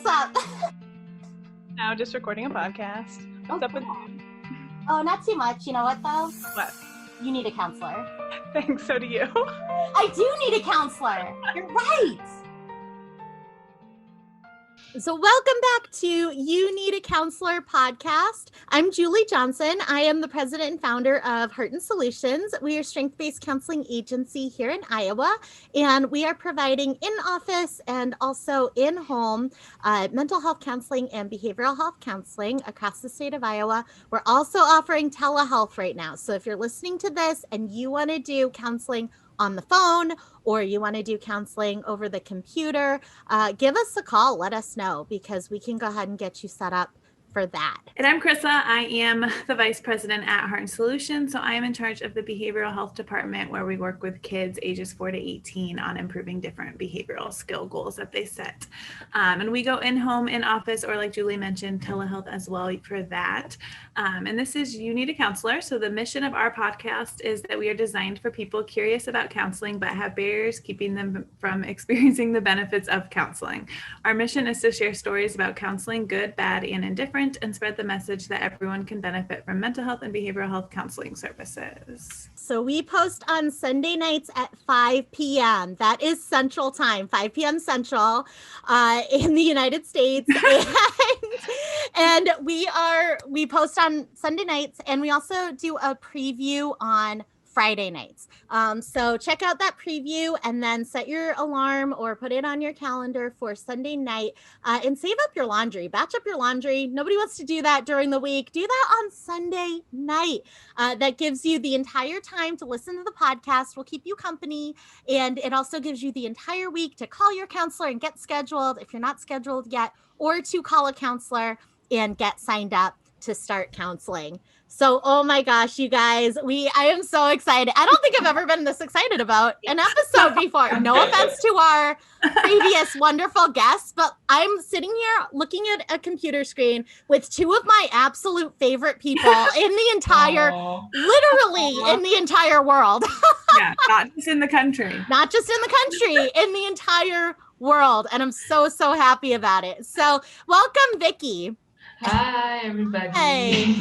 what's up? Now just recording a podcast. What's up with you? Oh, not too much. You know what, though? What? You need a counselor. Thanks, so do you. I do need a counselor. You're right. So welcome back to You Need a Counselor podcast. I'm Julie Johnson. I am the president and founder of Heart and Solutions. We are a strength-based counseling agency here in Iowa, and we are providing in-office and also in-home mental health counseling and behavioral health counseling across the state of Iowa. We're also offering telehealth right now. So if you're listening to this and you want to do counseling on the phone, or you want to do counseling over the computer, give us a call. Let us know, because we can go ahead and get you set up for that. And I'm Krissa. I am the vice president at Heart and Solutions. So I am in charge of the behavioral health department, where we work with kids ages 4 to 18 on improving different behavioral skill goals that they set. And we go in home, in office, or like Julie mentioned, telehealth as well for that. And this is You Need a Counselor. So the mission of our podcast is that we are designed for people curious about counseling, but have barriers keeping them from experiencing the benefits of counseling. Our mission is to share stories about counseling, good, bad, and indifferent, and spread the message that everyone can benefit from mental health and behavioral health counseling services. So we post on Sunday nights at 5 p.m. That is Central Time, 5 p.m. Central in the United States. and we post on Sunday nights, and we also do a preview on Friday nights. So check out that preview and then set your alarm or put it on your calendar for Sunday night, and save up your laundry, batch up your laundry. Nobody wants to do that during the week. Do that on Sunday night. That gives you the entire time to listen to the podcast. We'll keep you company. And it also gives you the entire week to call your counselor and get scheduled if you're not scheduled yet, or to call a counselor and get signed up to start counseling. So, oh my gosh, you guys, I am so excited. I don't think I've ever been this excited about an episode before. No offense to our previous wonderful guests, but I'm sitting here looking at a computer screen with two of my absolute favorite people in the entire, literally in the entire world. Yeah, not just in the country. Not just in the country, in the entire world. And I'm so, so happy about it. So welcome, Vicky. Hi, everybody. Hey.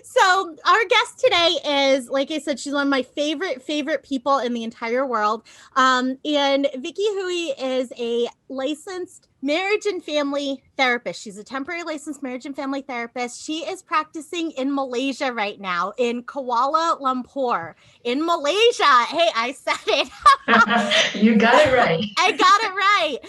So our guest today is, like I said, she's one of my favorite people in the entire world. And Vicky Hooi is a licensed marriage and family therapist. She's a temporary licensed marriage and family therapist. She is practicing in Malaysia right now, in Kuala Lumpur, in Malaysia. Hey, I said it. You got it right. I got it right.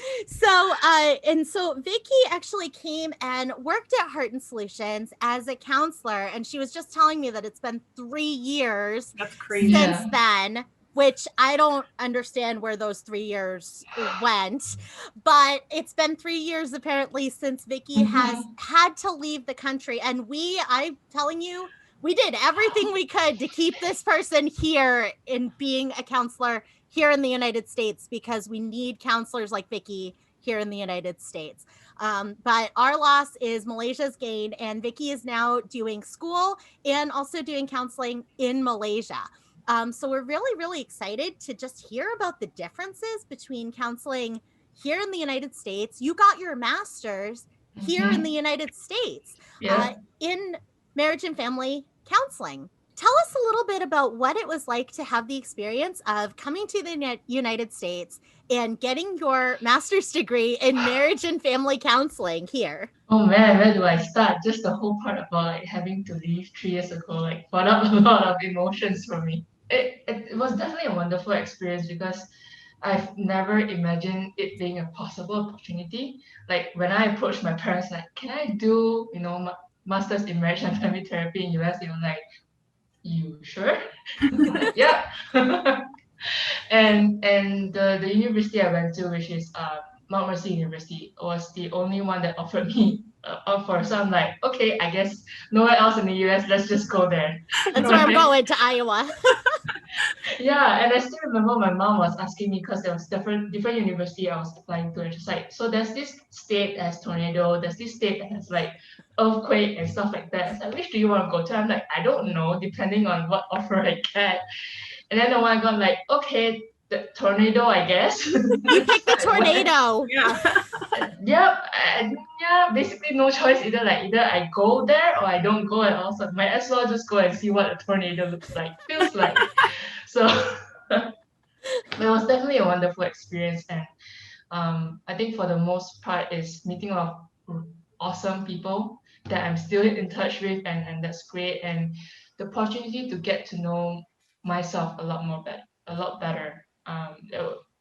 So Vicky actually came and worked at Heart and Solutions as a counselor, and she was just telling me that it's been 3 years since then, which I don't understand where those 3 years went, but it's been 3 years apparently since Vicky has had to leave the country. And I'm telling you, we did everything we could to keep this person here in being a counselor here in the United States, because we need counselors like Vicky here in the United States. But our loss is Malaysia's gain, and Vicky is now doing school and also doing counseling in Malaysia. So we're really, really excited to just hear about the differences between counseling here in the United States. You got your master's here in the United States in marriage and family counseling. Tell us a little bit about what it was like to have the experience of coming to the United States and getting your master's degree in marriage and family counseling here. Oh man, where do I start? Just the whole part about having to leave 3 years ago, brought up a lot of emotions for me. It was definitely a wonderful experience, because I've never imagined it being a possible opportunity. When I approached my parents, can I do, master's in marriage and family therapy in US? They were like, you sure? Yeah. and the university I went to, which is Mount Mercy University, was the only one that offered me offer. So I'm like, okay, I guess nowhere else in the US, let's just go there. That's where I'm going, to Iowa. Yeah, and I still remember my mom was asking me, because there was different university I was applying to, and she's like, so there's this state that has tornado, there's this state that has earthquake and stuff like that. So which do you want to go to? I'm like, I don't know, depending on what offer I get. And then the one got okay, the tornado, I guess. You picked the tornado. Yeah. have basically no choice. Either I go there or I don't go at all. So might as well just go and see what a tornado looks like, feels like. So it was definitely a wonderful experience. And I think for the most part is meeting a lot of awesome people that I'm still in touch with, and that's great. And the opportunity to get to know myself a lot better.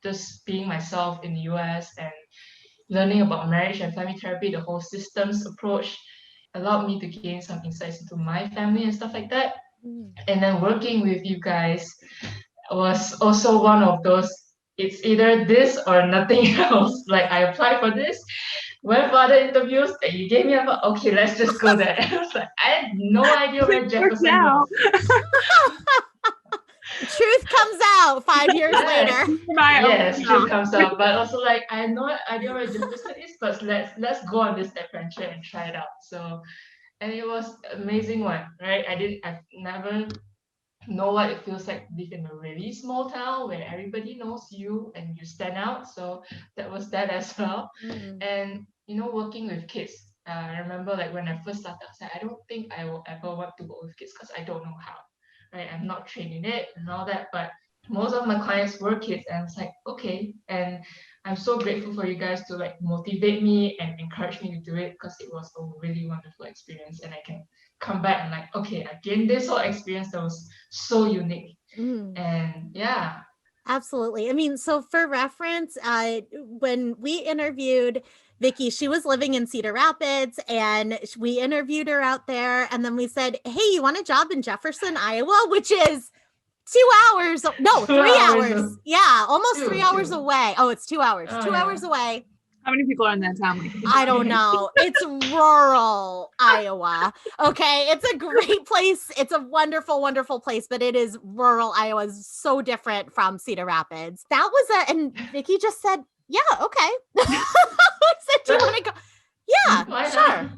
Just being myself in the US and learning about marriage and family therapy, the whole systems approach allowed me to gain some insights into my family and stuff like that. And then working with you guys was also one of those, it's either this or nothing else. Like I applied for this, went for other interviews, and you gave me a okay, let's just go there. I was like, I had no idea where Jefferson was. Truth comes out 5 years later. Yes, truth comes out. But also like I had no idea where Jefferson is, but let's go on this adventure and try it out. So and it was amazing one, right? I've never know what it feels like to live in a really small town where everybody knows you and you stand out. So that was that as well. And working with kids. I remember like when I first started, I was like, I don't think I will ever want to work with kids because I don't know how. Right? I'm not trained in it and all that. But most of my clients were kids, and it's like, okay. And I'm so grateful for you guys to like motivate me and encourage me to do it, because it was a really wonderful experience, and I can come back and like, okay, I gained this whole experience that was so unique. And yeah. Absolutely. I mean, so for reference, when we interviewed Vicky, she was living in Cedar Rapids, and we interviewed her out there. And then we said, hey, you want a job in Jefferson, Iowa, which is 2 hours. No, 3 hours. Yeah, almost 3 hours away. Oh, it's 2 hours. 2 hours away. How many people are in that town? I don't know. It's rural Iowa. Okay. It's a great place. It's a wonderful, wonderful place, but it is rural Iowa. It's so different from Cedar Rapids. That was and Vicky just said, yeah, okay. Said, do you want to go? Yeah, sure.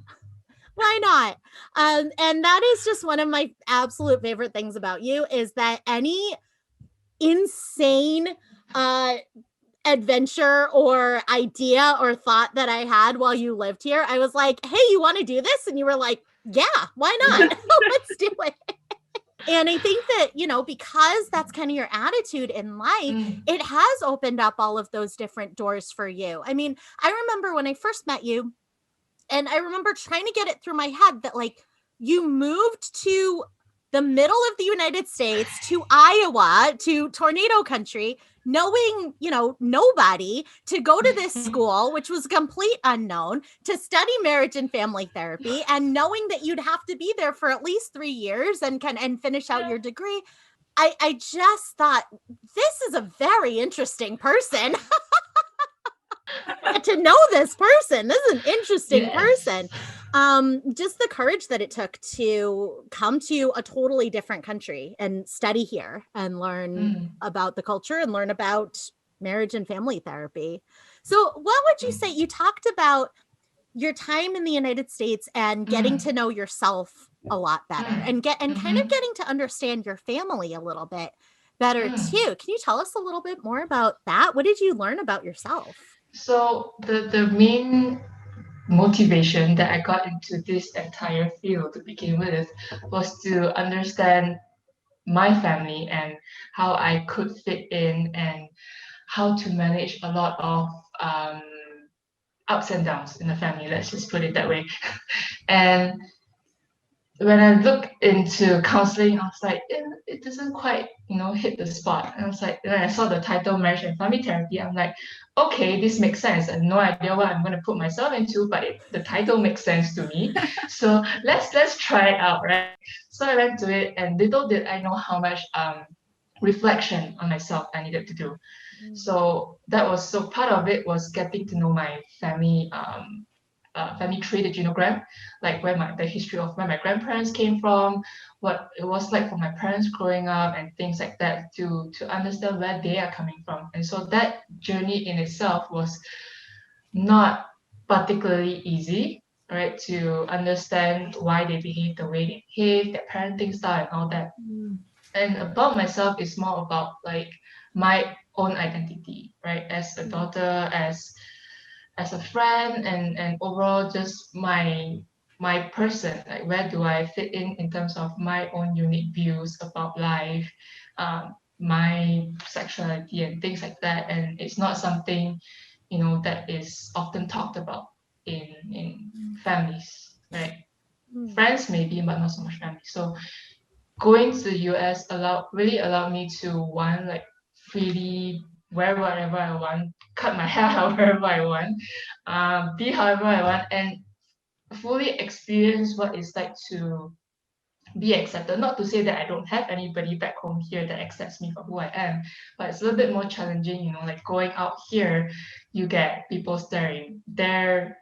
Why not? And that is just one of my absolute favorite things about you, is that any insane adventure or idea or thought that I had while you lived here, I was like, hey, you want to do this? And you were like, yeah, why not? Let's do it. And I think that, because that's kind of your attitude in life, it has opened up all of those different doors for you. I mean, I remember when I first met you, and I remember trying to get it through my head that like you moved to the middle of the United States, to Iowa, to tornado country, knowing, nobody, to go to this school, which was complete unknown, to study marriage and family therapy, and knowing that you'd have to be there for at least 3 years and finish out your degree. I just thought, this is a very interesting person. To know this person, this is an interesting person. Just the courage that it took to come to a totally different country and study here and learn about the culture and learn about marriage and family therapy. So what would you say, you talked about your time in the United States and getting to know yourself a lot better and kind of getting to understand your family a little bit better too. Can you tell us a little bit more about that? What did you learn about yourself? So the main motivation that I got into this entire field to begin with was to understand my family and how I could fit in and how to manage a lot of ups and downs in the family. Let's just put it that way. And when I looked into counseling, I was like, it doesn't quite, hit the spot. And I was like, when I saw the title Marriage and Family Therapy, I'm like, okay, this makes sense. I have no idea what I'm going to put myself into, but the title makes sense to me. So let's try it out, right? So I went to it, and little did I know how much reflection on myself I needed to do. So part of it was getting to know my family. Family tree, the genogram, like the history of where my grandparents came from, what it was like for my parents growing up, and things like that, to understand where they are coming from. And so that journey in itself was not particularly easy, right? To understand why they behave the way they behave, their parenting style, and all that. And about myself is more about like my own identity, right? As a daughter, as as a friend, and overall just my person, like where do I fit in terms of my own unique views about life, my sexuality and things like that. And it's not something, that is often talked about in families, right? Friends maybe, but not so much family. So going to the US really allowed me to, one, like freely wear whatever I want, cut my hair however I want, be however I want, and fully experience what it's like to be accepted. Not to say that I don't have anybody back home here that accepts me for who I am, but it's a little bit more challenging, like going out here, you get people staring. They're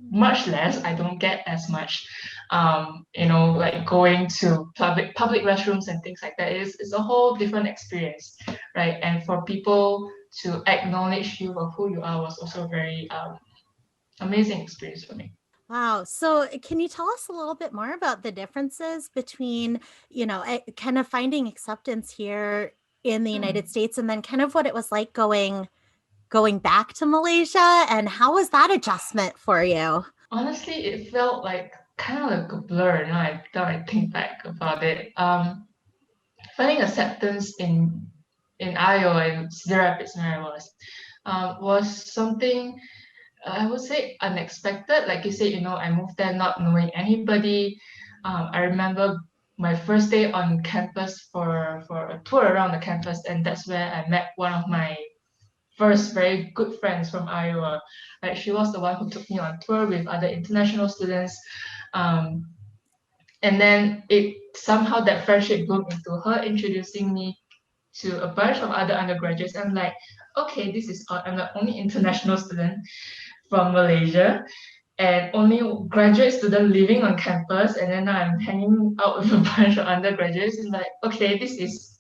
much less. I don't get as much. Like going to public restrooms and things like that is a whole different experience, right? And for people to acknowledge you for who you are was also very amazing experience for me. Wow. So, can you tell us a little bit more about the differences between, kind of finding acceptance here in the United States, and then kind of what it was like going back to Malaysia, and how was that adjustment for you? Honestly, it felt like kind of like a blur. Now I think back about it. Finding acceptance in Iowa and Cedar Rapids where I was something I would say unexpected. Like you said, I moved there not knowing anybody. I remember my first day on campus for a tour around the campus, and that's where I met one of my first very good friends from Iowa. Like she was the one who took me on tour with other international students. Um, and then it somehow that friendship bloomed into her introducing me to a bunch of other undergraduates. I'm like, okay, this is odd. I'm the only international student from Malaysia and only graduate student living on campus, and then I'm hanging out with a bunch of undergraduates. It's like, okay, this is,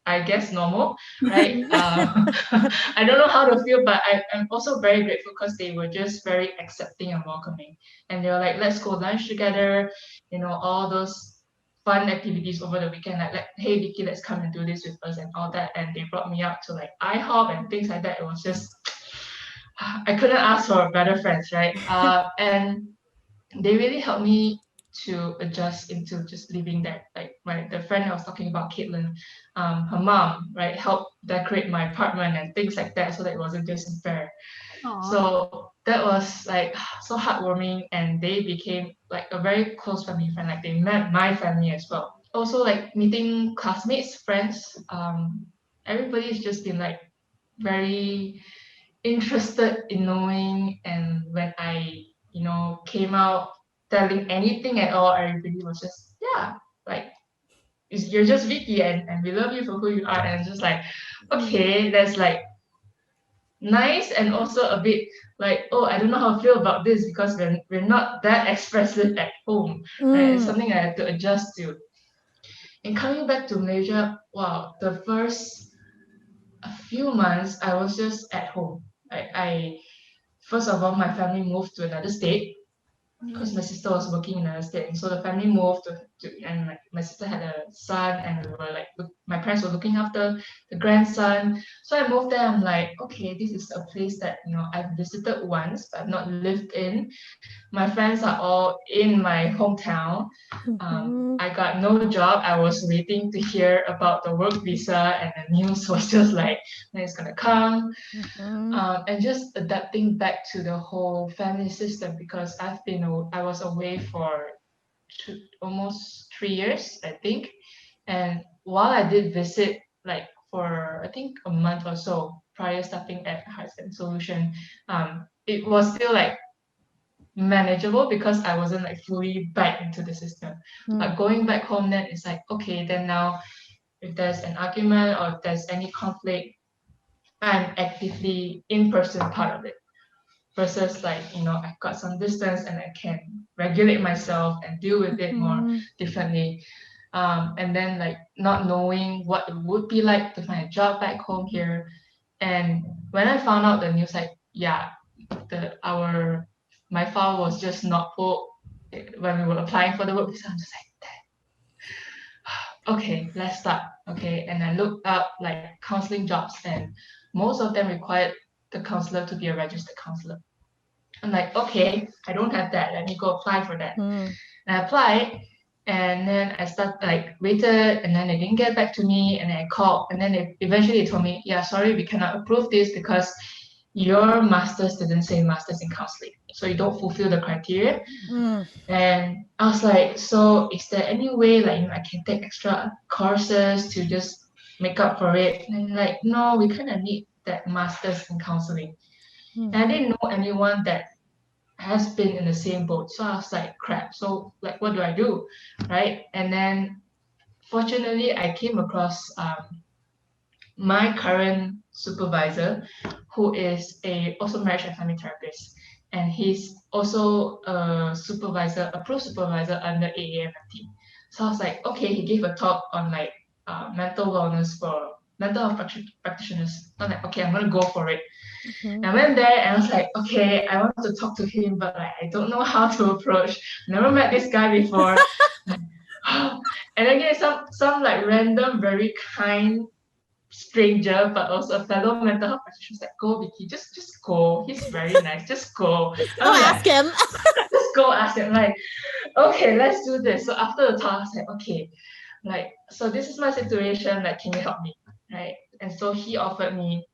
I guess normal, right? I don't know how to feel, but I'm also very grateful because they were just very accepting and welcoming. And they were like, let's go lunch together, all those fun activities over the weekend, like hey Vicky, let's come and do this with us and all that. And they brought me out to like IHOP and things like that. It was just I couldn't ask for better friends, right? And they really helped me to adjust into just living there. Like the friend I was talking about, Caitlin, her mom, right, helped decorate my apartment and things like that, so that it wasn't just unfair. So that was like so heartwarming, and they became like a very close family friend. Like they met my family as well. Also, like meeting classmates, friends. Everybody's just been like very interested in knowing, and when I came out telling anything at all, everybody was just, yeah, like you're just Vicky, and we love you for who you are. And it's just like, okay, that's like nice, and also a bit like, oh, I don't know how to feel about this because we're not that expressive at home, right? It's something I had to adjust to. And coming back to Malaysia, wow, the first a few months I was just at home. I first of all, my family moved to another state because my sister was working in another state, and so the family moved and my sister had a son, and we were like, my parents were looking after the grandson. So I moved there. I'm like, okay, this is a place that I've visited once but I've not lived in. My friends are all in my hometown. I got no job. I was waiting to hear about the work visa, and the news was just like, when it's gonna come. And just adapting back to the whole family system, because I was away for almost 3 years, I think. And while I did visit, like for I think a month or so prior starting at Hearts and Solution, it was still like manageable because I wasn't like fully back into the system. But going back home, then it's like, okay, then now if there's an argument or if there's any conflict, I'm actively in person part of it. Versus like, I've got some distance and I can regulate myself and deal with it more differently. And then like not knowing what it would be like to find a job back home here. And when I found out the news, like, yeah, my file was just not pulled when we were applying for the work visa. I'm just like, okay, let's start. Okay. And I looked up like counseling jobs, and most of them required the counselor to be a registered counselor. I'm like, okay, I don't have that. Let me go apply for that. Mm. And I applied, and then I waited, and then they didn't get back to me, and then I called, and then they eventually told me, yeah, sorry, we cannot approve this because your master's didn't say master's in counseling, so you don't fulfill the criteria. Mm. And I was like, so is there any way I can take extra courses to just make up for it? And like, no, we kind of need that master's in counseling. And I didn't know anyone that has been in the same boat. So I was like, crap. So like, what do I do? Right. And then fortunately, I came across my current supervisor, who is also marriage and family therapist, and he's also a supervisor, approved supervisor under AAMFT. So I was like, okay, he gave a talk on mental wellness for mental health practitioners. I'm like, okay, I'm gonna go for it. Mm-hmm. I went there and I was like, okay, I want to talk to him, but like I don't know how to approach. Never met this guy before. And again, some like random, very kind stranger, but also a fellow mental health practitioner was like, go Vicky, just go. He's very nice. Just go. Just go ask him. Just go ask him. Like, okay, let's do this. So after the talk, I was like, okay, so this is my situation. Like, can you help me? Right. And so he offered me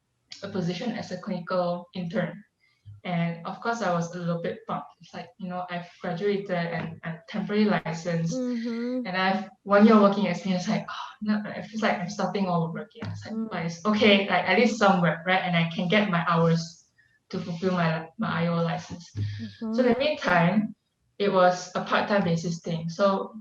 a position as a clinical intern. And of course, I was a little bit bummed. It's like, I've graduated and I'm temporary licensed, Mm-hmm. and I have 1 year working experience. Like, no, it feels like I'm starting all over again. It's like, but it's okay, like at least somewhere, right? And I can get my hours to fulfill my IO license. Mm-hmm. So in the meantime, it was a part-time basis thing. So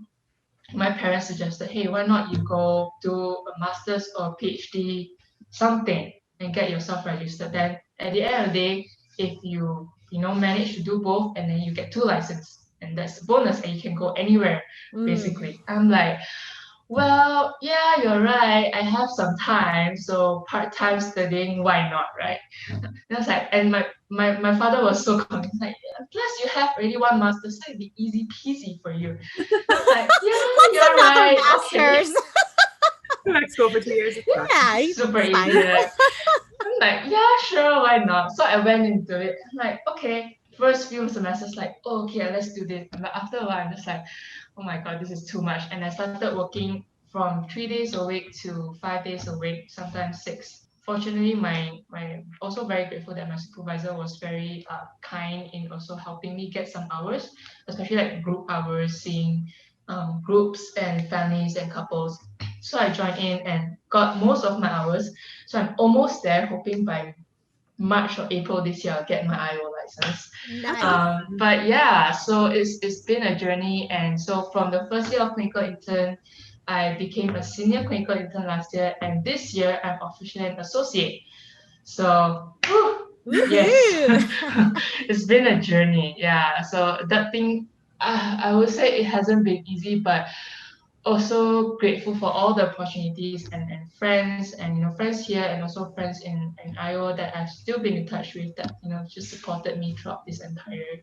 my parents suggested, hey, why not you go do a master's or PhD, something, and get yourself registered. Then at the end of the day, if you manage to do both, and then you get 2 licenses, and that's a bonus, and you can go anywhere basically. I'm like, well, yeah, you're right. I have some time, so part-time studying, why not, right? And I was like, and my father was so convinced, like, plus you have already 1 master's, so it'd be easy peasy for you. I was like, yeah, you're Another right. master's. Okay. Let's go for 2 years. Yeah, Super easy. fine. Right? I'm like, yeah, sure, why not? So I went into it. I'm like, okay. First few semesters, like, oh, okay, let's do this. But after a while, I'm just like, oh my god, this is too much. And I started working from 3 days a week to 5 days a week, sometimes 6. Fortunately, my also very grateful that my supervisor was very kind in also helping me get some hours, especially like group hours, seeing groups and families and couples. So I joined in and got most of my hours. So I'm almost there, hoping by March or April this year I'll get my IO license. Nice. But yeah, so it's been a journey. And so from the first year of clinical intern, I became a senior clinical intern last year, and this year I'm officially an associate. So yes, it's been a journey. Yeah, so that thing, I would say it hasn't been easy, but also grateful for all the opportunities and friends, and friends here and also friends in Iowa that I've still been in touch with, that just supported me throughout this entire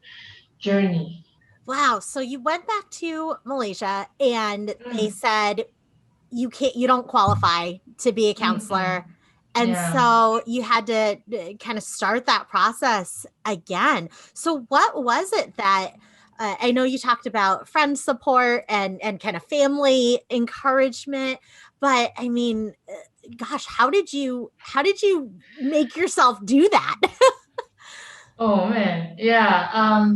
journey. Wow. So you went back to Malaysia and they said you don't qualify to be a counselor. And Yeah. so you had to kind of start that process again. So what was it that I know you talked about friend support and kind of family encouragement, but I mean, gosh, how did you make yourself do that? Oh man, yeah.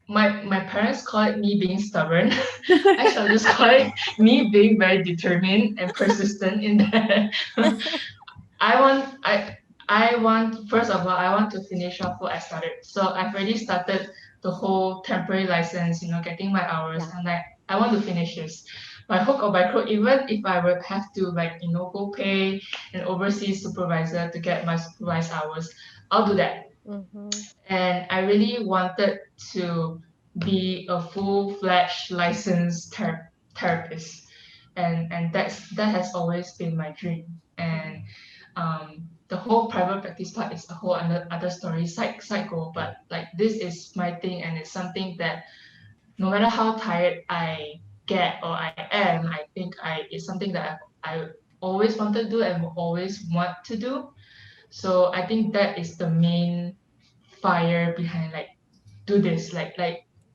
My parents call it me being stubborn. I shall just call it me being very determined and persistent in that. I want first of all, I want to finish off what I started. So I've already started the whole temporary license, getting my hours. Yeah. And like I want to finish this. By hook or by crook, even if I would have to go pay an overseas supervisor to get my supervised hours, I'll do that. And I really wanted to be a full-fledged licensed therapist, and that has always been my dream. And the whole private practice part is a whole other story, side goal. But like this is my thing, and it's something that no matter how tired I get or I am, I think it's something that I always wanted to do and will always want to do. So I think that is the main fire behind like do this, like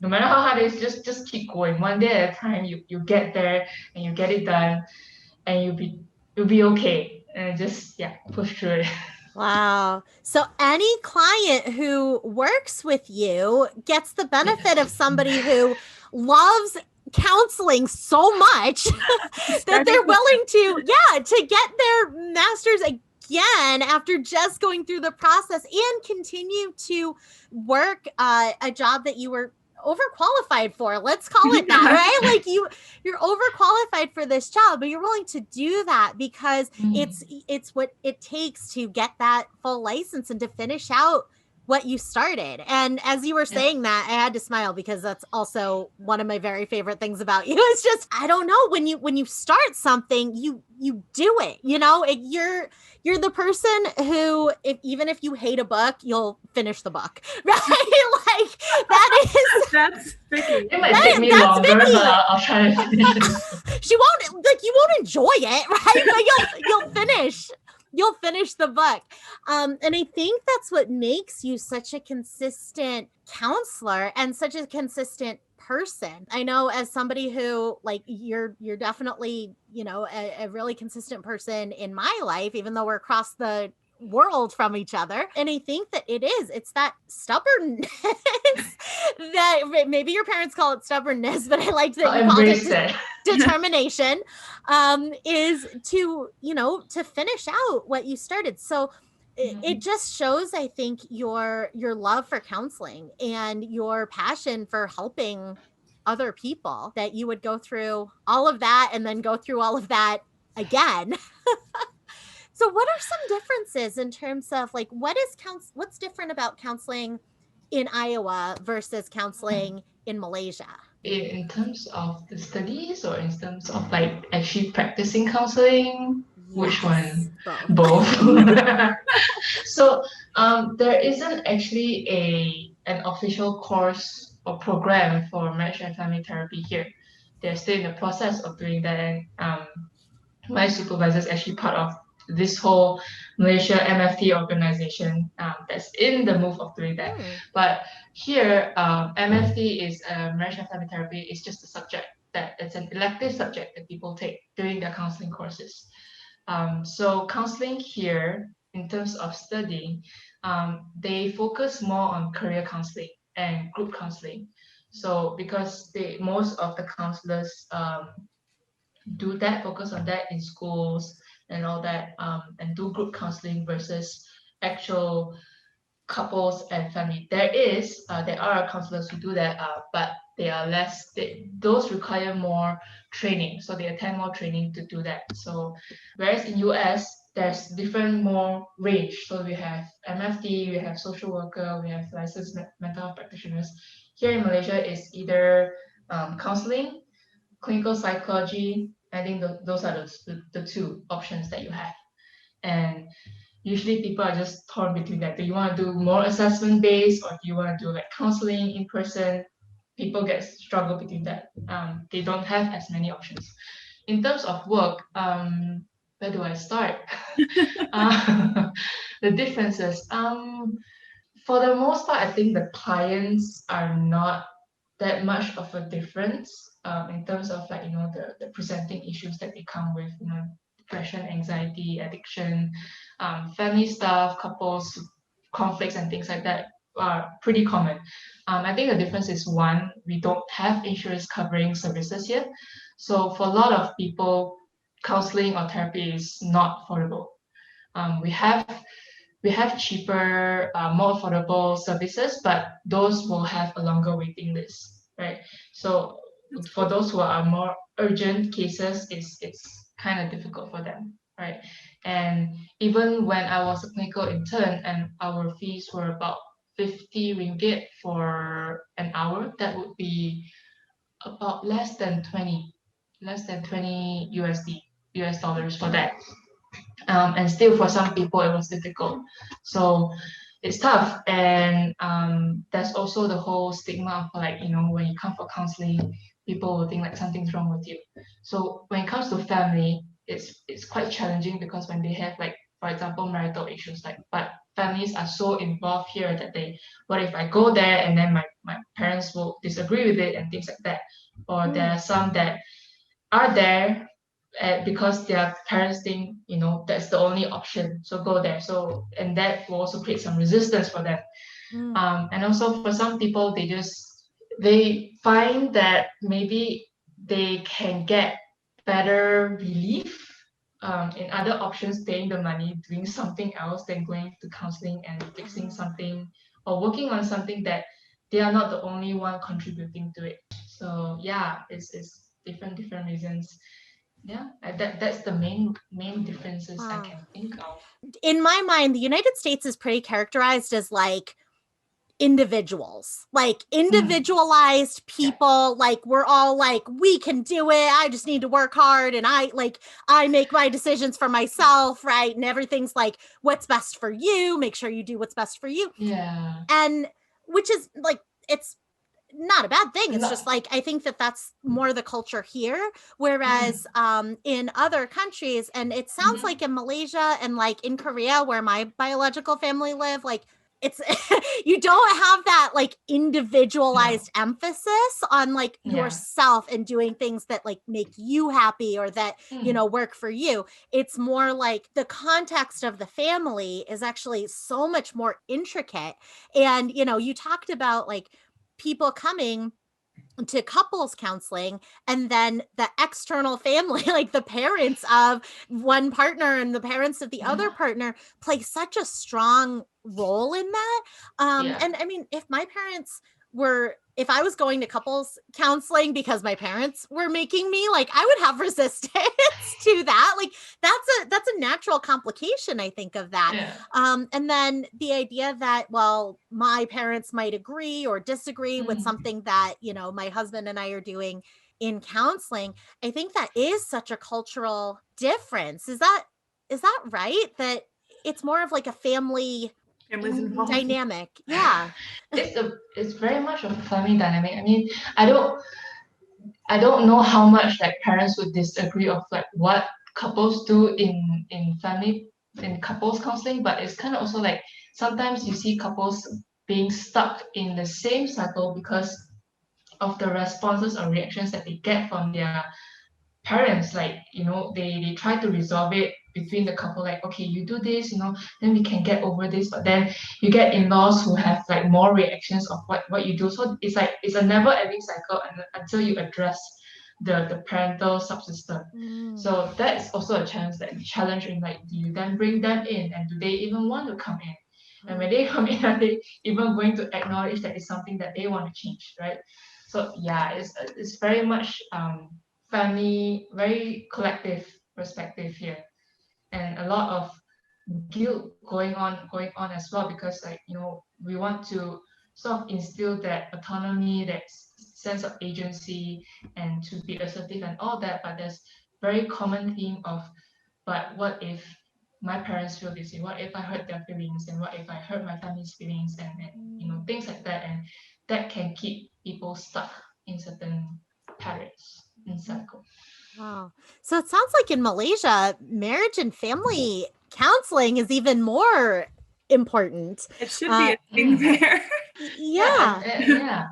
no matter how hard it is, just keep going one day at a time. You get there and you get it done, and you'll be okay, and just push through it. Wow. So any client who works with you gets the benefit of somebody who loves counseling so much that they're willing to get their master's again after just going through the process and continue to work a job that you were overqualified for. Let's call it that, right? Like you're overqualified for this job, but you're willing to do that because it's what it takes to get that full license and to finish out what you started. And as you were saying that, I had to smile because that's also one of my very favorite things about you. It's just, I don't know, when you start something, you do it, you're the person who, even if you hate a book, you'll finish the book, right? Like that's Vicky. It might take me longer, Vicky. But I'll try to finish it. You won't enjoy it, right? But you'll finish the book. And I think that's what makes you such a consistent counselor and such a consistent person. I know as somebody who, like, you're definitely, a really consistent person in my life, even though we're across the world from each other. And I think that it's that stubbornness that maybe your parents call it stubbornness, but I liked that you called it determination, is to finish out what you started. So it just shows, I think, your love for counseling and your passion for helping other people, that you would go through all of that and then go through all of that again. So what are some differences in terms of like what's different about counseling in Iowa versus counseling in Malaysia? In terms of the studies, or in terms of like actually practicing counseling? Yes, which one? Both. So there isn't actually an official course or program for marriage and family therapy here. They're still in the process of doing that, and my supervisor is actually part of this whole Malaysia MFT organization that's in the move of doing that. But here, MFT is marriage and family therapy. Is just a subject that it's an elective subject that people take during their counseling courses. So counseling here, in terms of studying, they focus more on career counseling and group counseling. So because most of the counselors do that, focus on that in schools and all that, and do group counseling versus actual couples and family. There are counselors who do that, but they are less. Those require more training, so they attend more training to do that. So, whereas in US, there's different more range. So we have MFT, we have social worker, we have licensed mental health practitioners. Here in Malaysia, it's either counseling, clinical psychology. I think those are the two options that you have. And usually people are just torn between that. Do you want to do more assessment based, or do you want to do like counseling in person? People struggle between that. They don't have as many options. In terms of work, where do I start? The differences. For the most part, I think the clients are not that much of a difference in terms of like the presenting issues that they come with, depression, anxiety, addiction, family stuff, couples conflicts and things like that are pretty common. I think the difference is, one, we don't have insurance covering services here, so for a lot of people, counseling or therapy is not affordable. We have cheaper, more affordable services, but those will have a longer waiting list, right? So for those who are more urgent cases, it's kind of difficult for them, right? And even when I was a clinical intern and our fees were about 50 ringgit for an hour, that would be about less than 20 US dollars for that. And still for some people it was difficult, so it's tough. And there's also the whole stigma of like, when you come for counseling, people will think like something's wrong with you. So when it comes to family, it's quite challenging, because when they have, like, for example, marital issues, like, but families are so involved here that what if I go there and then my parents will disagree with it and things like that. Or there are some that are there because their parents think, that's the only option. So go there. So, and that will also create some resistance for them. And also for some people, they find that maybe they can get better relief in other options, paying the money, doing something else than going to counseling and fixing something or working on something that they are not the only one contributing to it. So yeah, it's different reasons. Yeah, that's the main differences I can think of. In my mind, the United States is pretty characterized as like individuals, like individualized people. Like we're all like, we can do it. I just need to work hard, and I make my decisions for myself, right? And everything's like, what's best for you? Make sure you do what's best for you. Yeah. And which is like, it's not a bad thing. It's just like, I think that's more the culture here. Whereas in other countries, and it sounds like in Malaysia and like in Korea, where my biological family live, like it's you don't have that like individualized emphasis on like yourself and doing things that like make you happy or that work for you. It's more like the context of the family is actually so much more intricate. And you talked about like people coming to couples counseling, and then the external family, like the parents of one partner and the parents of the other partner, play such a strong role in that. And I mean, if I was going to couples counseling because my parents were making me, like, I would have resistance to that. Like that's a natural complication, I think, of that. And then the idea that, well, my parents might agree or disagree with something that, my husband and I are doing in counseling. I think that is such a cultural difference. Is that right? That it's more of like a family dynamic. Yeah. It's very much a family dynamic. I mean, I don't know how much like parents would disagree of like what couples do in couples counseling, but it's kind of also like sometimes you see couples being stuck in the same cycle because of the responses or reactions that they get from their parents. Like, they try to resolve it between the couple, like, okay, you do this, then we can get over this. But then you get in-laws who have like more reactions of what you do. So it's like it's a never ending cycle until you address the parental subsystem. So that's also a challenge in like, do you then bring them in, and do they even want to come in? And when they come in, are they even going to acknowledge that it's something that they want to change, right? So yeah, it's very much family, very collective perspective here, and a lot of guilt going on as well, because like, we want to sort of instill that autonomy, that sense of agency, and to be assertive and all that. But there's very common theme of, but what if my parents feel this way? What if I hurt their feelings? And what if I hurt my family's feelings? And things like that. And that can keep people stuck in certain patterns and cycles. Wow. So it sounds like in Malaysia, marriage and family counseling is even more important. It should be a thing there. Yeah.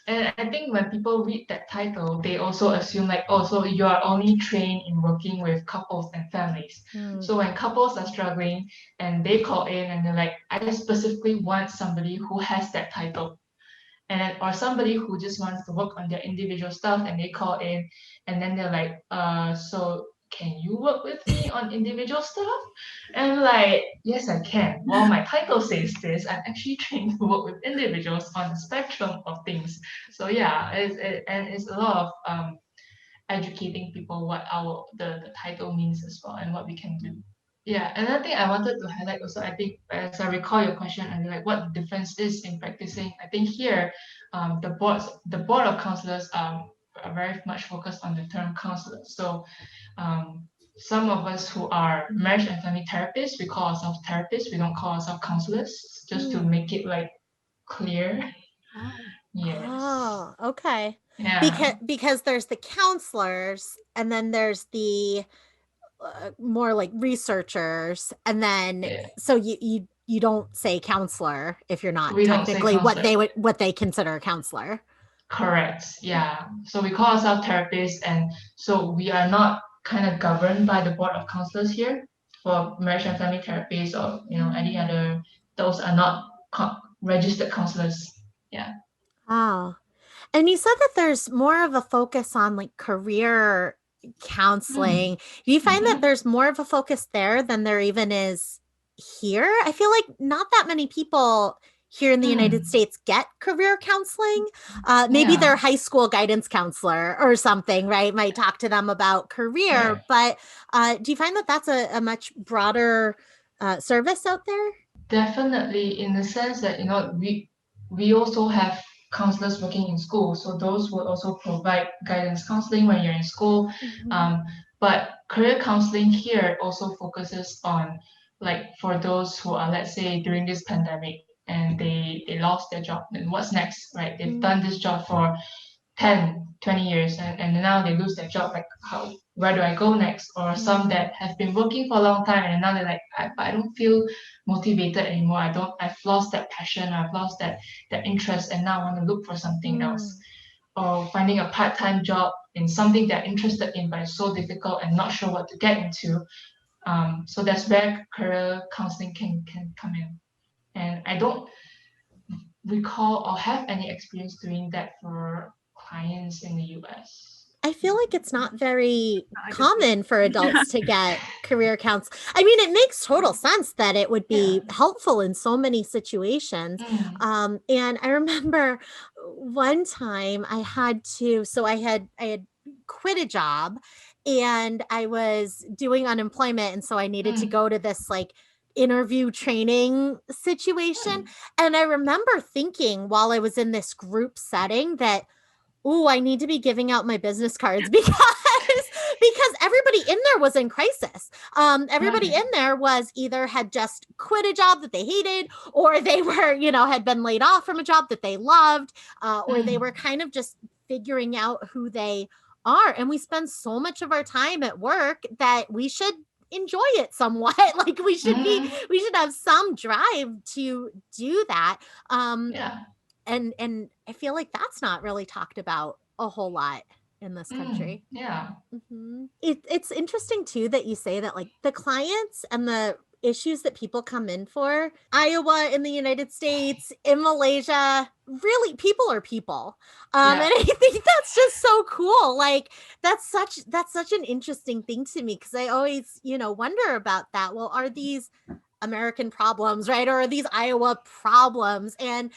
And I think when people read that title, they also assume like, oh, so you are only trained in working with couples and families. So when couples are struggling and they call in and they're like, I specifically want somebody who has that title. And or somebody who just wants to work on their individual stuff, and they call in and then they're like, so can you work with me on individual stuff? And like, yes, I can. Well, my title says this. I'm actually trained to work with individuals on the spectrum of things. So yeah, it's a lot of educating people what the title means as well, and what we can do. Yeah, another thing I wanted to highlight also, I think, as I recall your question, and like what the difference is in practicing. I think here, the board of counselors are very much focused on the term counselors. So, some of us who are marriage and family therapists, we call ourselves therapists. We don't call ourselves counselors, just to make it like clear. Yes. Oh, okay. Yeah. Because there's the counselors, and then there's the more like researchers, and then so you you don't say counselor if you're not We don't say technically counselor. what they consider a counselor. Correct. Yeah. So we call ourselves therapists, and so we are not kind of governed by the board of counselors here for marriage and family therapists or any other. Those are not registered counselors. Yeah. Oh. And you said that there's more of a focus on like career counseling. Do you find that Mm-hmm. there's more of a focus there than there even is here? I feel like not that many people here in the United States get career counseling. Maybe their Yeah. high school guidance counselor or something, right? Might talk to them about Right. career. But do you find that that's a much broader service out there? Definitely, in the sense that we also have counselors working in school, so those will also provide guidance counseling when you're in school. Mhm. Um, but career counseling here also focuses on like for those who are, let's say, during this pandemic and they lost their job, then what's next, right? They've Mm. done this job for 10, 20 years and now they lose their job, like where do I go next? Or some that have been working for a long time and now they're like, I don't feel motivated anymore. I've lost that passion, I've lost that interest, and now I want to look for something else. Mm. Or finding a part-time job in something they're interested in but it's so difficult and not sure what to get into. So that's where career counseling can come in. And I don't recall or have any experience doing that for clients in the US. I feel like it's not very Not like it's common for adults to get career counts. I mean, it makes total sense that it would Yeah. be helpful in so many situations. Mm, And I remember one time I had quit a job and I was doing unemployment. And so I needed to mm, go to this like interview training situation. mm, And I remember thinking while I was in this group setting that, oh, I need to be giving out my business cards because everybody in there was in crisis. Everybody okay. in there was either had just quit a job that they hated, or they were, had been laid off from a job that they loved, or they were Mm, kind of just figuring out who they are. And we spend so much of our time at work that we should enjoy it somewhat. Like mm, we should have some drive to do that. Um, yeah. and I feel like that's not really talked about a whole lot in this country. Yeah. It's interesting too that you say that like the clients and the issues that people come in for, Iowa in the United States, in Malaysia, really people are people. And Yeah. I think that's just so cool. Like that's such an interesting thing to me because I always, wonder about that. Well, are these American problems, right? Or these Iowa problems? And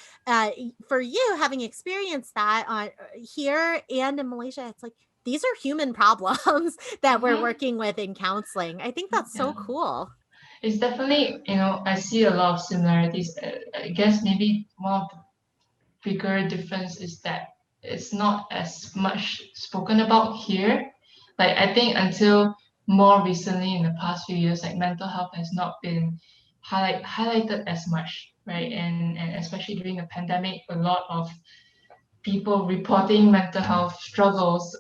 for you, having experienced that here and in Malaysia, it's like these are human problems that we're Mm-hmm. working with in counseling. I think that's so Yeah. cool. It's definitely, I see a lot of similarities. I guess maybe one of the bigger difference is that it's not as much spoken about here. Like I think until more recently in the past few years, like mental health has not been highlighted as much, right? And especially during the pandemic, a lot of people reporting mental health struggles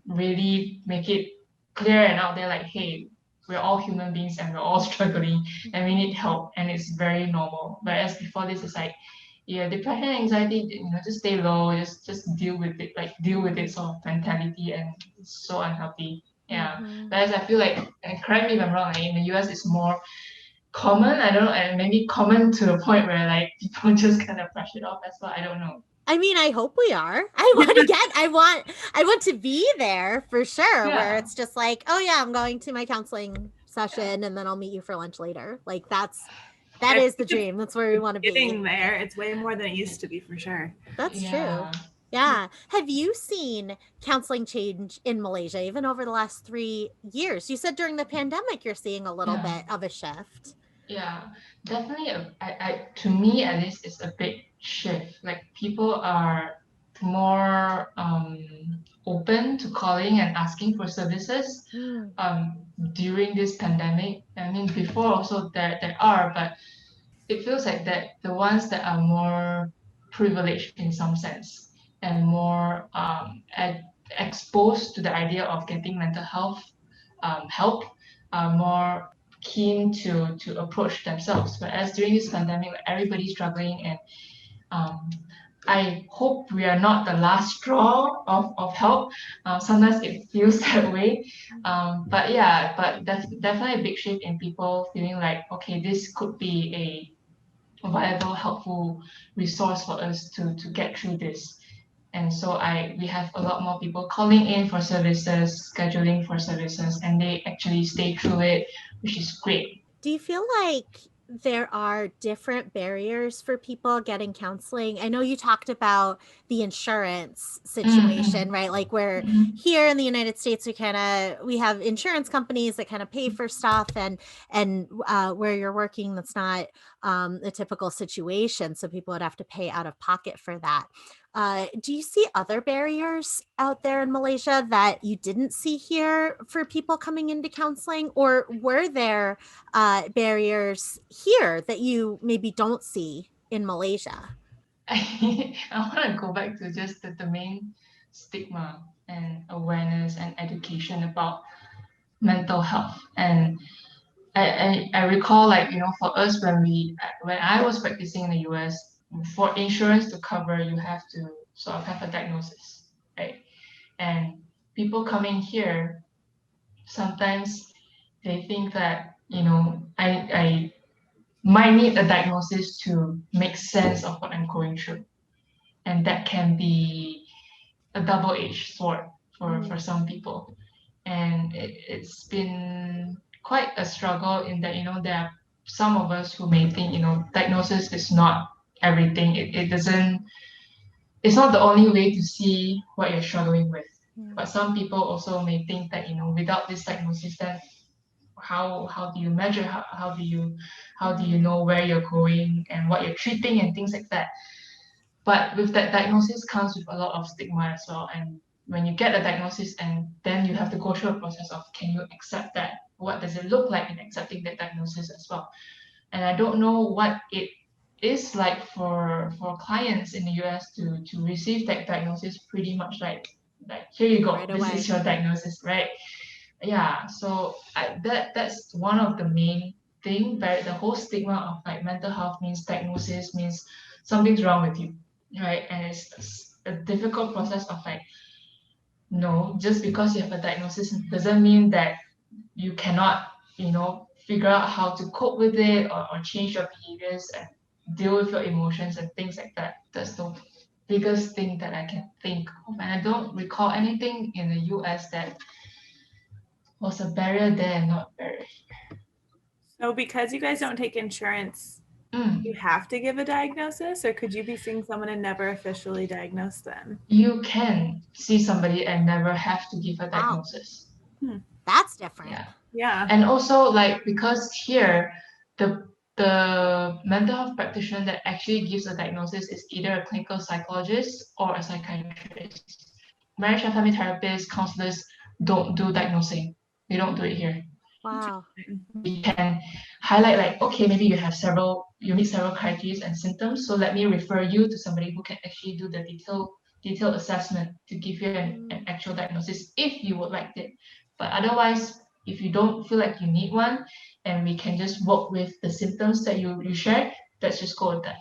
really make it clear and out there like, hey, we're all human beings and we're all struggling and we need help and it's very normal. Whereas before this is like, yeah, depression, anxiety, just stay low, just deal with it, like deal with it sort of mentality, and it's so unhealthy. Yeah. Mhm. Whereas I feel like, and correct me if I'm wrong, like in the US it's more common, I don't know, and maybe common to the point where like people just kind of brush it off as well. I don't know. I mean, I hope we are. I want to be there for sure, where Yeah. it's just like, oh yeah, I'm going to my counseling Yeah. session and then I'll meet you for lunch later. Like that I is the think dream. That's where we want to getting be. there. It's way more than it used to be for sure. That's true. Yeah. Yeah. Have you seen counseling change in Malaysia even over the last 3 years? You said during the pandemic you're seeing a little Yeah. bit of a shift. Yeah. Definitely to me at least it's a big shift. Like people are more open to calling and asking for services Mm. during this pandemic. I mean before also there are, but it feels like that the ones that are more privileged in some sense and more exposed to the idea of getting mental health help are more keen to approach themselves. Whereas during this pandemic, everybody's struggling, and I hope we are not the last straw of help. Sometimes it feels that way. But yeah, but definitely a big shift in people feeling like, okay, this could be a viable, helpful resource for us to get through this. And so we have a lot more people calling in for services, scheduling for services, and they actually stay through it, which is great. Do you feel like there are different barriers for people getting counseling? I know you talked about the insurance situation, right? Like where here in the United States, we have insurance companies that kind of pay for stuff, and where you're working, that's not a typical situation. So people would have to pay out of pocket for that. Do you see other barriers out there in Malaysia that you didn't see here for people coming into counseling, or were there barriers here that you maybe don't see in Malaysia? I want to go back to just the main stigma and awareness and education about mental health. And I recall, like, for us, when I was practicing in the US, for insurance to cover, you have to sort of have a diagnosis, right? And people coming here, sometimes they think that, I might need a diagnosis to make sense of what I'm going through. And that can be a double-edged sword for some people. And it's been quite a struggle in that, there are some of us who may think, diagnosis is not everything. It's not the only way to see what you're struggling with. But some people also may think that, without this diagnosis, then how do you measure, how do you know where you're going and what you're treating and things like that. But with that diagnosis comes with a lot of stigma as well. And when you get a diagnosis, and then you have to go through a process of, can you accept that? What does it look like in accepting that diagnosis as well? And I don't know what it is like for clients in the US to receive that diagnosis pretty much like here you go, Right this away. is your diagnosis, right? Yeah, so that's one of the main thing, but the whole stigma of like mental health means diagnosis means something's wrong with you, right? And it's a difficult process of like, no, just because you have a diagnosis doesn't mean that you cannot, figure out how to cope with it, or change your behaviors and deal with your emotions and things like that. That's the biggest thing that I can think of. And I don't recall anything in the US that was a barrier there and not a barrier. So because you guys don't take insurance, you have to give a diagnosis, or could you be seeing someone and never officially diagnose them? You can see somebody and never have to give a diagnosis. That's different. Yeah. And also, like, because here the mental health practitioner that actually gives a diagnosis is either a clinical psychologist or a psychiatrist. Marriage and family therapists, counselors don't do diagnosing. We don't do it here. Wow. We can highlight like, okay, maybe you meet several criteria and symptoms, so let me refer you to somebody who can actually do the detailed assessment to give you an actual diagnosis if you would like it. But otherwise, if you don't feel like you need one, and we can just work with the symptoms that you shared, let's just go with that.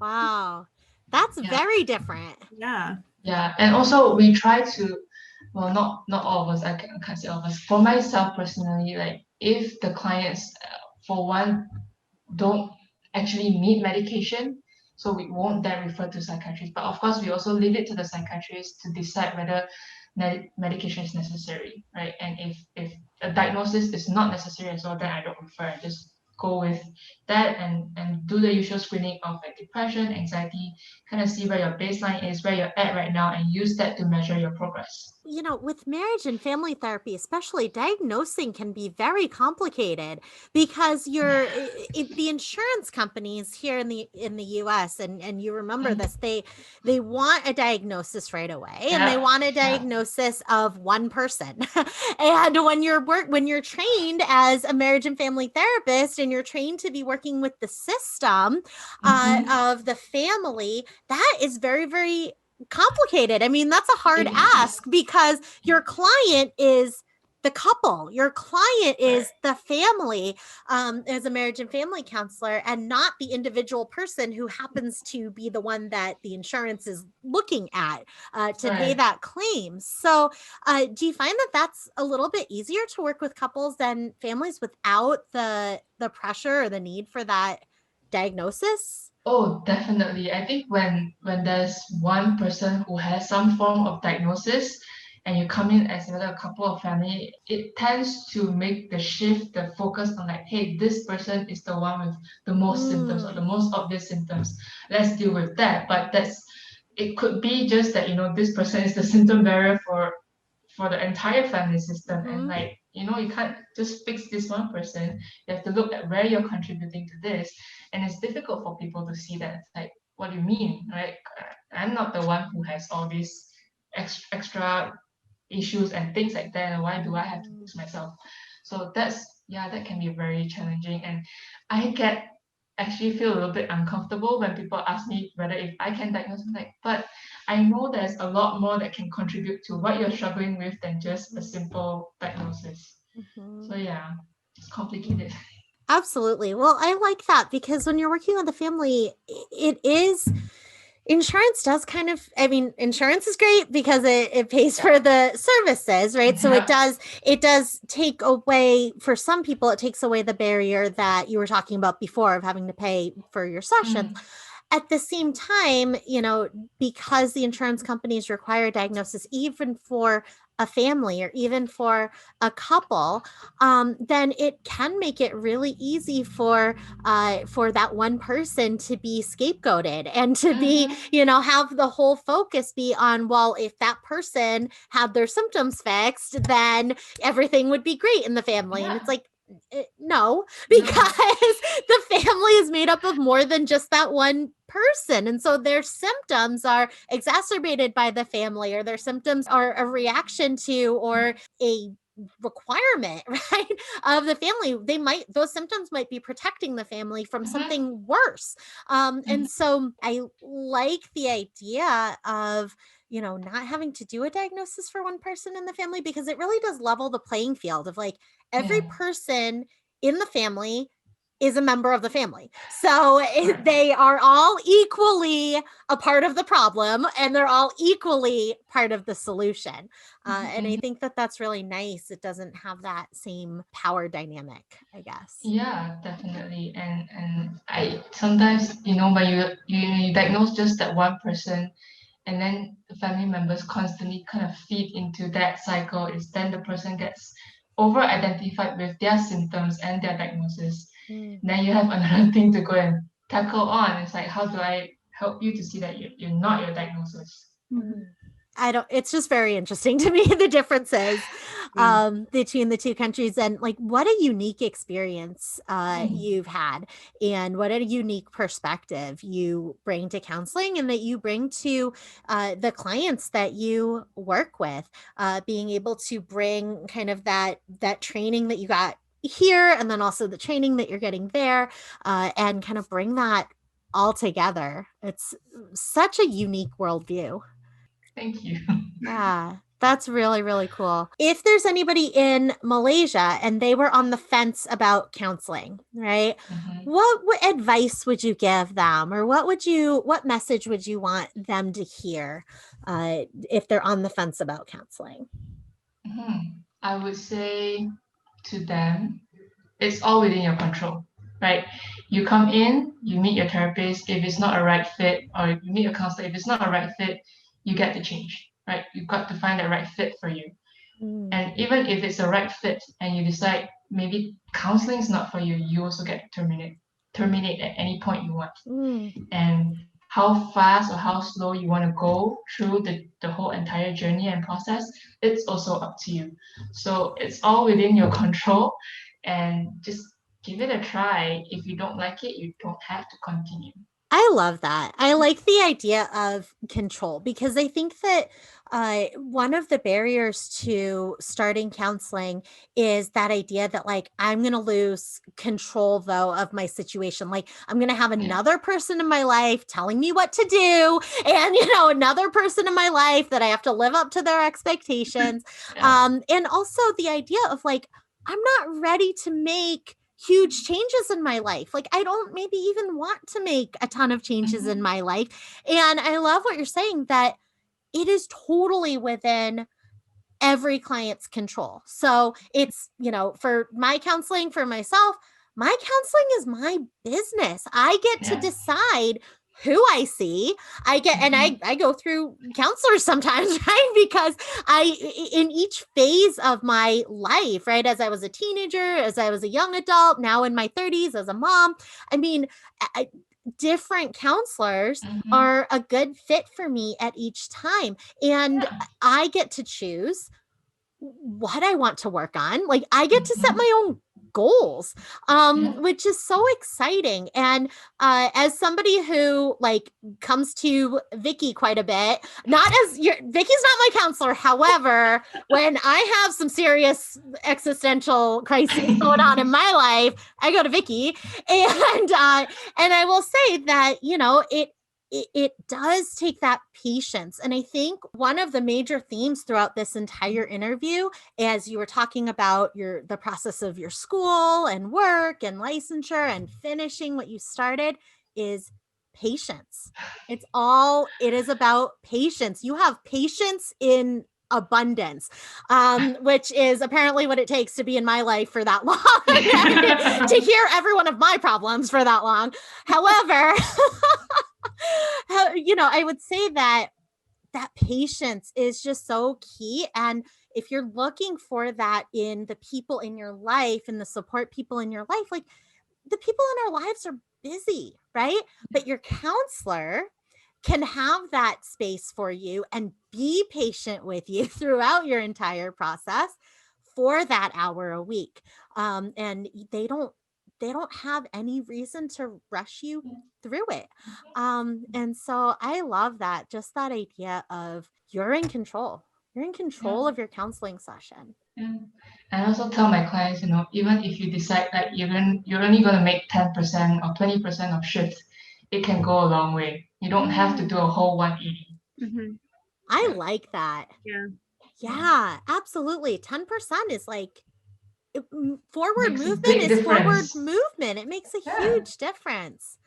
Wow. That's very different. Yeah. Yeah, and also we try to, well, not all of us. I can't say all of us. For myself personally, like if the clients, for one, don't actually need medication, so we won't then refer to psychiatrists. But of course, we also leave it to the psychiatrist to decide whether medication is necessary, right? And if a diagnosis is not necessary as well, then I don't refer. I just go with that and do the usual screening of like depression, anxiety, kind of see where your baseline is, where you're at right now, and use that to measure your progress. With marriage and family therapy, especially, diagnosing can be very complicated because the insurance companies here in the US, and you remember this, they want a diagnosis right away, and they want a diagnosis of one person. And when you're trained as a marriage and family therapist, and you're trained to be working with the system of the family, that is very, very complicated. I mean, that's a hard ask because your client is the couple. Your client is the family, as a marriage and family counselor, and not the individual person who happens to be the one that the insurance is looking at to pay that claim. So do you find that that's a little bit easier to work with couples than families without the pressure or the need for that diagnosis? Oh, definitely. I think when there's one person who has some form of diagnosis and you come in as another couple of family, it tends to make the shift, the focus on like, hey, this person is the one with the most symptoms or the most obvious symptoms. Let's deal with that. But it could be just that, this person is the symptom bearer for the entire family system. And like, you can't just fix this one person. You have to look at where you're contributing to this. And it's difficult for people to see that. It's like, what do you mean, right? I'm not the one who has all these extra issues and things like that. And why do I have to fix myself? So that can be very challenging. And I actually feel a little bit uncomfortable when people ask me whether if I can diagnose. I'm like, but I know there's a lot more that can contribute to what you're struggling with than just a simple diagnosis. So yeah, it's complicated. Absolutely. Well, I like that because when you're working with a family, insurance does insurance is great because it pays for the services, right? So it does take away, for some people, it takes away the barrier that you were talking about before of having to pay for your sessions. At the same time, because the insurance companies require a diagnosis, even for a family or even for a couple, then it can make it really easy for that one person to be scapegoated and to be, have the whole focus be on, well, if that person had their symptoms fixed, then everything would be great in the family. And it's like, no, because the family is made up of more than just that one person. And so their symptoms are exacerbated by the family, or their symptoms are a reaction to or a requirement, right, of the family. Those symptoms might be protecting the family from something worse. And so I like the idea of not having to do a diagnosis for one person in the family, because it really does level the playing field of like every person in the family is a member of the family. So they are all equally a part of the problem, and they're all equally part of the solution. And I think that that's really nice. It doesn't have that same power dynamic, I guess. Yeah, definitely. And I sometimes, when you diagnose just that one person, and then the family members constantly kind of feed into that cycle, is then the person gets over identified with their symptoms and their diagnosis. Then you have another thing to go and tackle on. It's like, how do I help you to see that you're not your diagnosis? It's just very interesting to me, the differences between the two countries, and like what a unique experience you've had, and what a unique perspective you bring to counseling and that you bring to the clients that you work with, being able to bring kind of that training that you got here, and then also the training that you're getting there, and kind of bring that all together. It's such a unique worldview. Thank you. Yeah, that's really, really cool. If there's anybody in Malaysia and they were on the fence about counseling, right? What advice would you give them, or what message would you want them to hear if they're on the fence about counseling? I would say to them, it's all within your control, right? You come in, you meet your therapist. If it's not a right fit, or you meet a counselor, if it's not a right fit, you get to change, right? You've got to find the right fit for you. And even if it's a right fit and you decide maybe counseling is not for you, you also get to terminate at any point you want. And how fast or how slow you want to go through the whole entire journey and process, it's also up to you. So it's all within your control, and just give it a try. If you don't like it, you don't have to continue. I love that. I like the idea of control because I think that one of the barriers to starting counseling is that idea that like I'm going to lose control though of my situation. Like I'm going to have another person in my life telling me what to do, and another person in my life that I have to live up to their expectations. And also the idea of like I'm not ready to make huge changes in my life. Like I don't maybe even want to make a ton of changes in my life. And I love what you're saying that it is totally within every client's control. So it's, for my counseling for myself, my counseling is my business. I get to decide who I see. And I go through counselors sometimes, right? Because in each phase of my life, right? As I was a teenager, as I was a young adult, now in my 30s as a mom, I mean, different counselors are a good fit for me at each time. And I get to choose what I want to work on. Like I get to set my own goals, which is so exciting. And as somebody who like comes to Vicky quite a bit, Vicky's not my counselor. However, when I have some serious existential crises going on in my life, I go to Vicky, and I will say that it does take that patience. And I think one of the major themes throughout this entire interview, as you were talking about the process of your school and work and licensure and finishing what you started, is patience. It is about patience. You have patience in abundance, which is apparently what it takes to be in my life for that long, to hear every one of my problems for that long. However, I would say that patience is just so key. And if you're looking for that in the people in your life and the support people in your life, like the people in our lives are busy, right? But your counselor can have that space for you and be patient with you throughout your entire process for that hour a week. And they don't have any reason to rush you through it. And so I love that, just that idea of you're in control. You're in control of your counseling session. Yeah. And I also tell my clients, even if you decide that you're only going to make 10% or 20% of shifts, it can go a long way. You don't have to do a whole 180. I like that. Yeah, absolutely. 10% is like forward movement is forward movement. It makes a huge difference.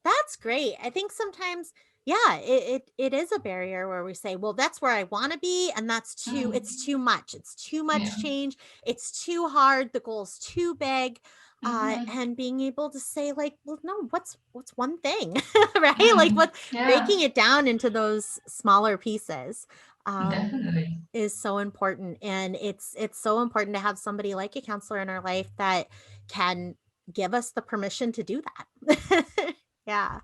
That's great. I think sometimes, it is a barrier where we say, well, that's where I want to be. And it's too much. It's too much change. It's too hard. The goal's too big. And being able to say like, well, no, what's one thing, right? Like breaking it down into those smaller pieces. Definitely is so important. And it's so important to have somebody like a counselor in our life that can give us the permission to do that. Yeah.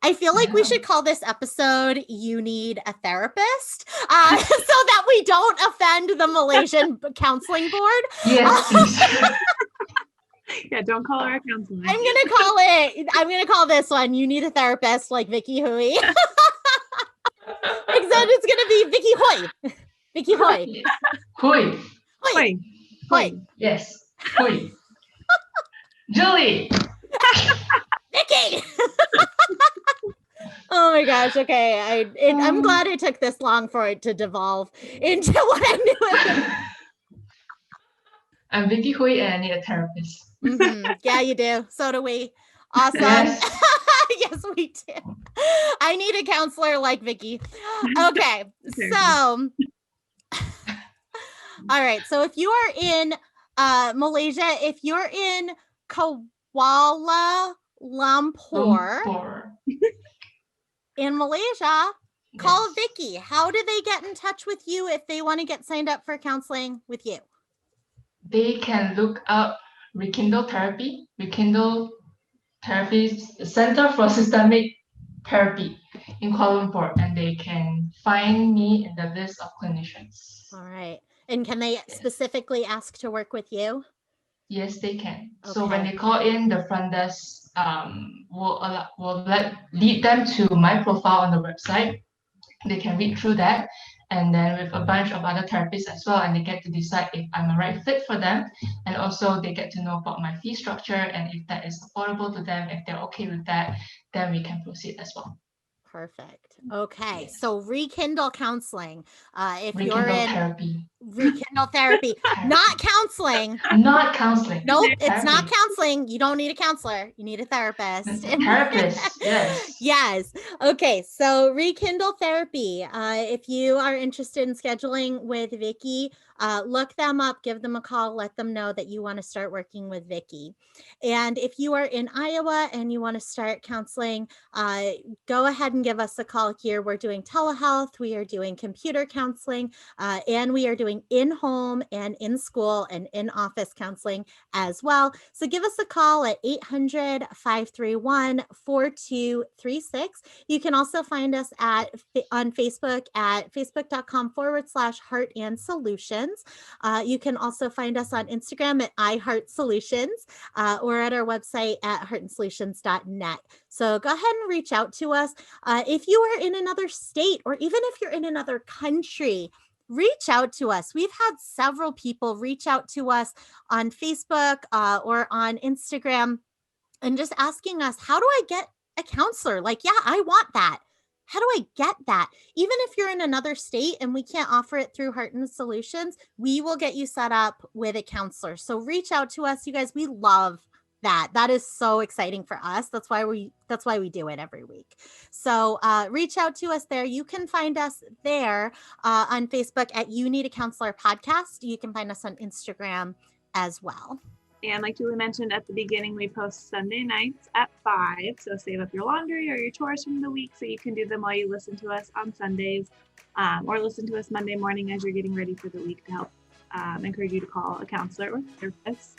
I feel like we should call this episode "You Need a Therapist," so that we don't offend the Malaysian Counseling Board. Yes, please. Yeah, don't call her a counselor. I'm gonna call this one "You Need a Therapist," like Vicky Hooi. Except it's gonna be Vicky Hooi. Vicky Hooi. Hooi. Hooi. Hooi. Yes. Hooi. Julie. Vicky. Oh my gosh. Okay. I'm glad it took this long for it to devolve into what I knew it would. I'm Vicky Hooi and I need a therapist. Yeah, you do. So do we. Awesome. Yes. Yes, we do. I need a counselor like Vicky. Okay. So, all right. So if you are in Malaysia, if you're in Kuala Lumpur in Malaysia, call Vicky. How do they get in touch with you if they want to get signed up for counseling with you? They can look up Rekindle Therapy Center for Systemic Therapy in Kuala Lumpur, and they can find me in the list of clinicians. All right. And can they specifically ask to work with you? Yes, they can. Okay. So when they call in, the front desk will lead them to my profile on the website. They can read through that, and then with a bunch of other therapists as well, and they get to decide if I'm a right fit for them, and also they get to know about my fee structure and if that is affordable to them. If they're okay with that, then we can proceed as well. Perfect. Okay. Yes. So Rekindle Counseling. If Rekindle you're in therapy. Rekindle Therapy, not counseling. Not counseling. Nope, it's not Therapy. counseling. You don't need a counselor. You need a therapist. Therapist, yes. Yes. Okay. So Rekindle Therapy. If you are interested in scheduling with Vicky, look them up, give them a call, let them know that you want to start working with Vicky. And if you are in Iowa and you want to start counseling, go ahead and give us a call here. We're doing telehealth, we are doing computer counseling, and we are doing in-home and in-school and in-office counseling as well. So give us a call at 800-531-4236. You can also find us on Facebook at facebook.com/Heart and Solutions. You can also find us on Instagram at iHeartSolutions or at our website at heartandsolutions.net. So go ahead and reach out to us. If you are in another state or even if you're in another country, reach out to us. We've had several people reach out to us on Facebook or on Instagram and just asking us, how do I get a counselor? Like, yeah, I want that. How do I get that? Even if you're in another state and we can't offer it through Heart and Solutions, we will get you set up with a counselor. So reach out to us, you guys. We love that. That is so exciting for us. That's why we do it every week. So reach out to us there. You can find us there on Facebook at You Need a Counselor Podcast. You can find us on Instagram as well. And like Julie mentioned at the beginning, we post Sunday nights at 5. So save up your laundry or your chores from the week so you can do them while you listen to us on Sundays, or listen to us Monday morning as you're getting ready for the week to help encourage you to call a counselor or therapist,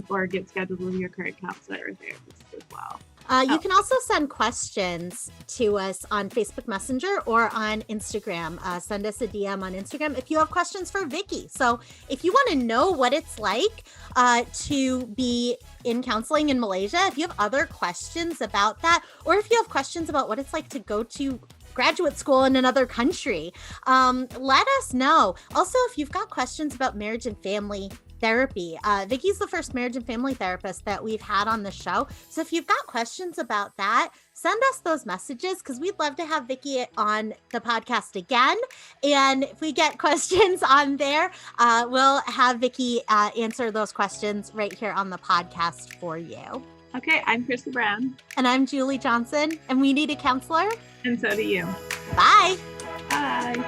or get scheduled with your current counselor or therapist as well. You can also send questions to us on Facebook Messenger or on Instagram. Send us a DM on Instagram if you have questions for Vicky. So if you want to know what it's like to be in counseling in Malaysia, if you have other questions about that, or if you have questions about what it's like to go to graduate school in another country, let us know. Also, if you've got questions about marriage and family therapy, Vicky's the first marriage and family therapist that we've had on the show. So if you've got questions about that, send us those messages because we'd love to have Vicky on the podcast again. And if we get questions on there, we'll have Vicky answer those questions right here on the podcast for you. Okay, I'm Krista Brown. And I'm Julie Johnson, and we need a counselor. And so do you. Bye. Bye.